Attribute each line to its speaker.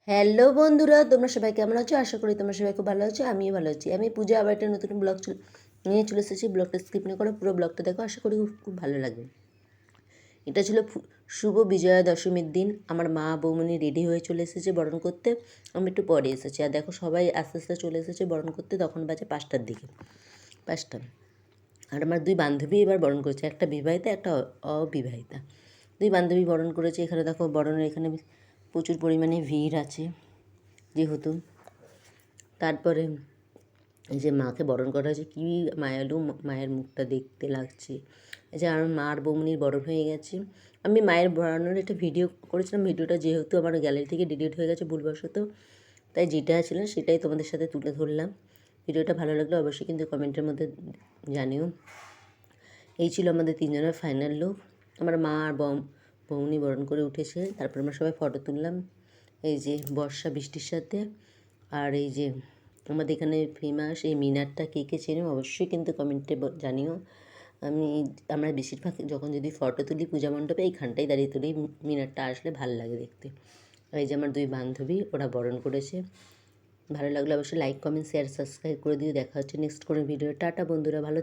Speaker 1: Hello বন্ধুরা, তোমরা সবাই কেমন আছো? আশা করি তোমরা সবাই খুব ভালো আছো। আমিও ভালো আছি। আমি পূজা আবার একটা নতুন ব্লগ নিয়ে চলে এসেছি। ব্লগটা স্কিপ না করে পুরো ব্লগটা দেখো, আশা করি খুব ভালো লাগবে। এটা ছিল শুভ বিজয়া দশমীর দিন। আমার মা বৌমনি রেডি হয়ে চলে এসেছে বরণ করতে। আমি একটু পরে এসেছি। আর দেখো সবাই আস্তে আস্তে চলে এসেছে বরণ করতে। তখন বাজে 5টার দিকে, 5টা। আর আমার দুই বান্ধবী এবার বরণ করেছে, একটা বিবাহিতা, একটা অবিবাহিতা। দুই বান্ধবী বরণ করেছে। এখানে দেখো বরণের এখানে প্রচুর পরিমাণে ভিড় আছে যেহেতু। তারপরে এই যে মাকে বরণ করা হয়েছে, কী মায়ালু মায়ের মুখটা দেখতে লাগছে। এই যে আমার মার বৌমনির বরণ হয়ে গেছে। আমি মায়ের বরণের একটা ভিডিও করেছিলাম। ভিডিওটা যেহেতু আমার গ্যালারি থেকে ডিলিট হয়ে গেছে ভুলবশত, তাই যেটা ছিল সেটাই তোমাদের সাথে তুলে ধরলাম। ভিডিওটা ভালো লাগলে অবশ্যই কিন্তু কমেন্টের মধ্যে জানিও। এই ছিল আমাদের তিনজনের ফাইনাল লুক। আমার মা আর বৌমনি বরণ করে উঠেছে। তারপর আমরা সবাই ফটো তুললাম এই যে বর্ষা বৃষ্টির সাথে। আর এই যে আমাদের এখানে ফেমাস এই মিনারটা কে কে চেনো অবশ্যই কিন্তু কমেন্টে জানিও। আমরা বেশিরভাগ যখন যদি ফটো তুলি পূজা মণ্ডপে এইখানটাই দাঁড়িয়ে তুলি। মিনারটা আসলে ভালো লাগে দেখতে। এই যে আমার দুই বান্ধবী, ওরা বরণ করেছে। ভালো লাগলে অবশ্যই লাইক কমেন্ট শেয়ার সাবস্ক্রাইব করে দিও। দেখা হচ্ছে নেক্সট কোনো ভিডিও। টাটা বন্ধুরা, ভালো